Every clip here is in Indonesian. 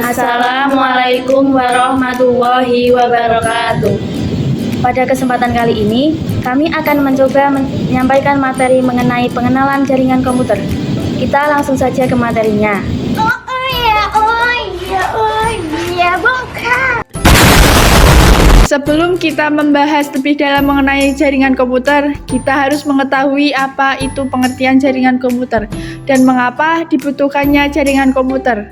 Assalamualaikum warahmatullahi wabarakatuh. Pada kesempatan kali ini, kami akan mencoba menyampaikan materi mengenai pengenalan jaringan komputer. Kita langsung saja ke materinya. Bukan. Sebelum kita membahas lebih dalam mengenai jaringan komputer, kita harus mengetahui apa itu pengertian jaringan komputer dan mengapa dibutuhkannya jaringan komputer.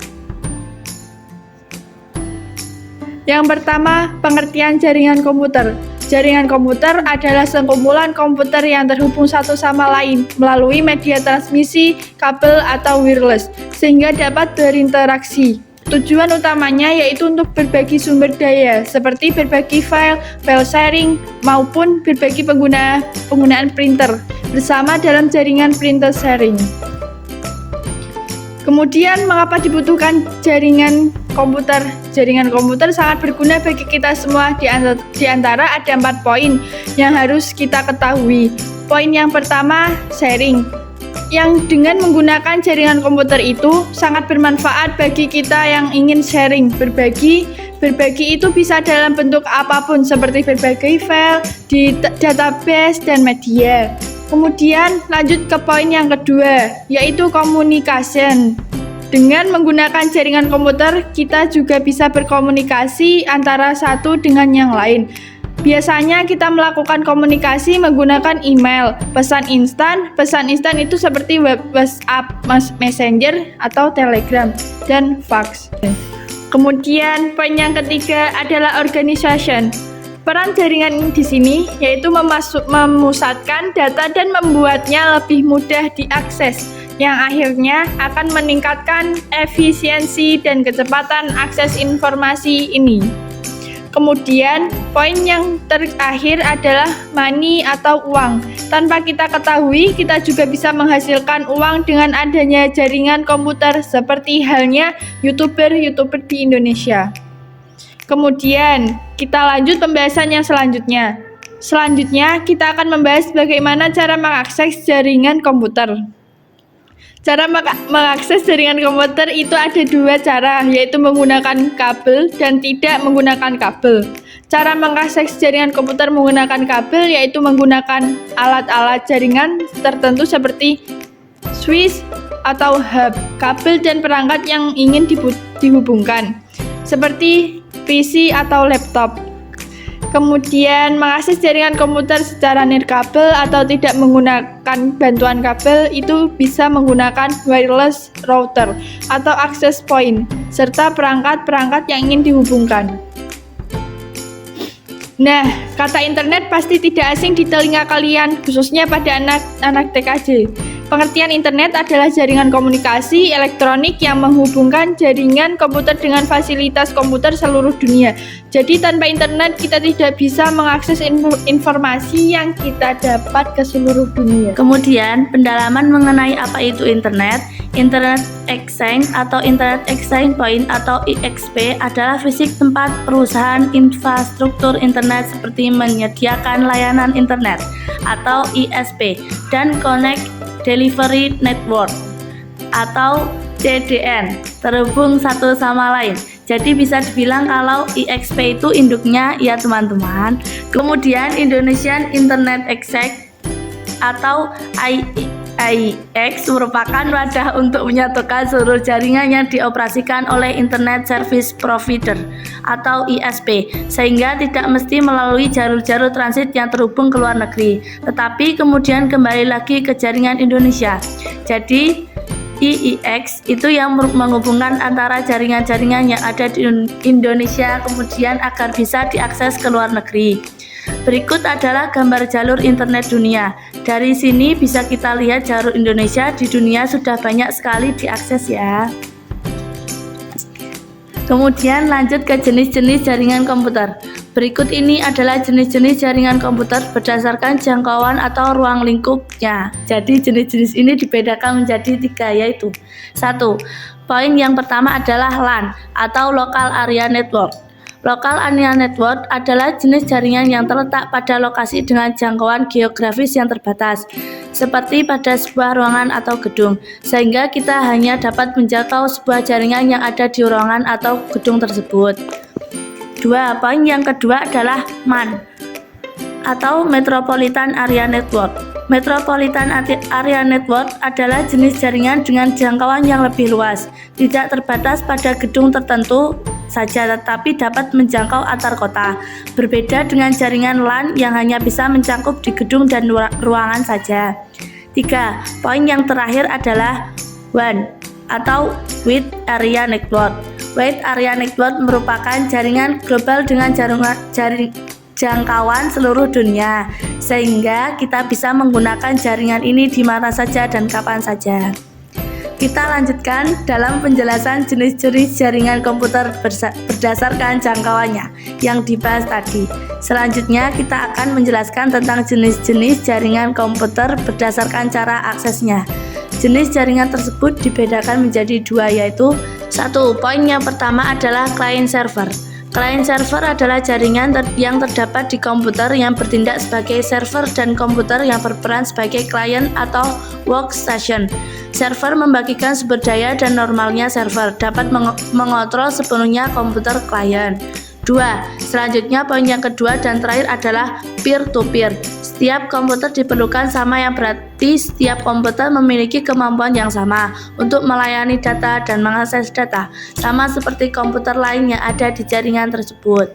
Yang pertama, pengertian jaringan komputer. Jaringan komputer adalah sekumpulan komputer yang terhubung satu sama lain melalui media transmisi, kabel, atau wireless, sehingga dapat berinteraksi. Tujuan utamanya yaitu untuk berbagi sumber daya, seperti berbagi file sharing, maupun berbagi penggunaan printer bersama dalam jaringan printer sharing. Kemudian, mengapa dibutuhkan jaringan komputer? Jaringan komputer sangat berguna bagi kita semua. Di antara ada 4 poin yang harus kita ketahui. Poin yang pertama, sharing. Yang dengan menggunakan jaringan komputer itu sangat bermanfaat bagi kita yang ingin sharing, berbagi. Berbagi itu bisa dalam bentuk apapun, seperti berbagi file di database dan media. Kemudian lanjut ke poin yang kedua, yaitu communication. Dengan menggunakan jaringan komputer, kita juga bisa berkomunikasi antara satu dengan yang lain. Biasanya kita melakukan komunikasi menggunakan email, pesan instan. Pesan instan itu seperti WhatsApp, Messenger, atau Telegram, dan fax. Kemudian poin yang ketiga adalah organization. Peran jaringan di sini yaitu memusatkan data dan membuatnya lebih mudah diakses, yang akhirnya akan meningkatkan efisiensi dan kecepatan akses informasi ini. Kemudian, poin yang terakhir adalah money atau uang. Tanpa kita ketahui, kita juga bisa menghasilkan uang dengan adanya jaringan komputer, seperti halnya YouTuber di Indonesia. Kemudian, kita lanjut pembahasan yang selanjutnya. Selanjutnya, kita akan membahas bagaimana cara mengakses jaringan komputer. Cara mengakses jaringan komputer itu ada 2 cara, yaitu menggunakan kabel dan tidak menggunakan kabel. Cara mengakses jaringan komputer menggunakan kabel yaitu menggunakan alat-alat jaringan tertentu seperti switch atau hub, kabel dan perangkat yang ingin dihubungkan, seperti PC atau laptop. Kemudian, mengakses jaringan komputer secara nirkabel atau tidak menggunakan bantuan kabel itu bisa menggunakan wireless router atau access point, serta perangkat-perangkat yang ingin dihubungkan. Nah, kata internet pasti tidak asing di telinga kalian, khususnya pada anak-anak TKJ. Pengertian internet adalah jaringan komunikasi elektronik yang menghubungkan jaringan komputer dengan fasilitas komputer seluruh dunia. Jadi tanpa internet kita tidak bisa mengakses informasi yang kita dapat ke seluruh dunia. Kemudian, pendalaman mengenai apa itu internet. Internet Exchange atau Internet Exchange Point atau IXP adalah fisik tempat perusahaan infrastruktur internet seperti menyediakan layanan internet atau ISP dan Connect Delivery Network atau CDN terhubung satu sama lain. Jadi bisa dibilang kalau IXP itu induknya ya teman-teman. Kemudian Indonesian Internet Exchange atau IX merupakan wadah untuk menyatukan seluruh jaringan yang dioperasikan oleh Internet Service Provider atau ISP, sehingga tidak mesti melalui jalur-jalur transit yang terhubung ke luar negeri, tetapi kemudian kembali lagi ke jaringan Indonesia. Jadi IIX itu yang menghubungkan antara jaringan-jaringan yang ada di Indonesia kemudian agar bisa diakses ke luar negeri. Berikut adalah gambar jalur internet dunia. Dari sini bisa kita lihat jalur Indonesia di dunia sudah banyak sekali diakses ya. Kemudian lanjut ke jenis-jenis jaringan komputer. Berikut ini adalah jenis-jenis jaringan komputer berdasarkan jangkauan atau ruang lingkupnya. Jadi jenis-jenis ini dibedakan menjadi 3, yaitu 1. Poin yang pertama adalah LAN atau Local Area Network. Local area network adalah jenis jaringan yang terletak pada lokasi dengan jangkauan geografis yang terbatas, seperti pada sebuah ruangan atau gedung, sehingga kita hanya dapat menjangkau sebuah jaringan yang ada di ruangan atau gedung tersebut. Poin yang kedua adalah MAN atau Metropolitan Area Network. Metropolitan Area Network adalah jenis jaringan dengan jangkauan yang lebih luas, tidak terbatas pada gedung tertentu saja tetapi dapat menjangkau antar kota. Berbeda dengan jaringan LAN yang hanya bisa mencakup di gedung dan ruangan saja. 3. Poin yang terakhir adalah WAN atau Wide Area Network. Wide Area Network merupakan jaringan global dengan jangkauan seluruh dunia, sehingga kita bisa menggunakan jaringan ini di mana saja dan kapan saja. Kita lanjutkan dalam penjelasan jenis-jenis jaringan komputer berdasarkan jangkauannya yang dibahas tadi. Selanjutnya kita akan menjelaskan tentang jenis-jenis jaringan komputer berdasarkan cara aksesnya. Jenis jaringan tersebut dibedakan menjadi 2, yaitu 1. Poin yang pertama adalah client server. Client server adalah jaringan yang terdapat di komputer yang bertindak sebagai server dan komputer yang berperan sebagai client atau workstation. Server membagikan sumber daya dan normalnya server dapat mengontrol sepenuhnya komputer klien. 2. Selanjutnya poin yang kedua dan terakhir adalah peer-to-peer. Setiap komputer diperlukan sama yang berarti setiap komputer memiliki kemampuan yang sama untuk melayani data dan mengakses data, sama seperti komputer lain yang ada di jaringan tersebut.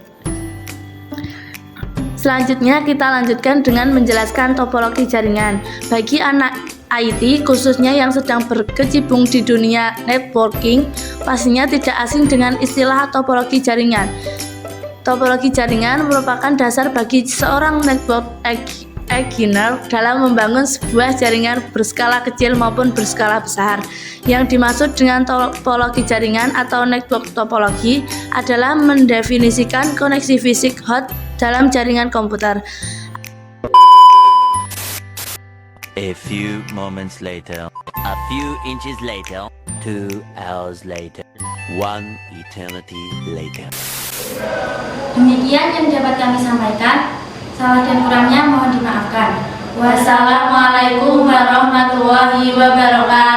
Selanjutnya kita lanjutkan dengan menjelaskan topologi jaringan. Bagi anak IT khususnya yang sedang berkecimpung di dunia networking, pastinya tidak asing dengan istilah topologi jaringan. Topologi jaringan merupakan dasar bagi seorang network engineer dalam membangun sebuah jaringan berskala kecil maupun berskala besar. Yang dimaksud dengan topologi jaringan atau network topologi adalah mendefinisikan koneksi fisik host dalam jaringan komputer. A few moments later, a few inches later, 2 hours later, 1 eternity later. Demikian yang dapat kami sampaikan. Salah dan kurangnya mohon dimaafkan. Wassalamualaikum warahmatullahi wabarakatuh.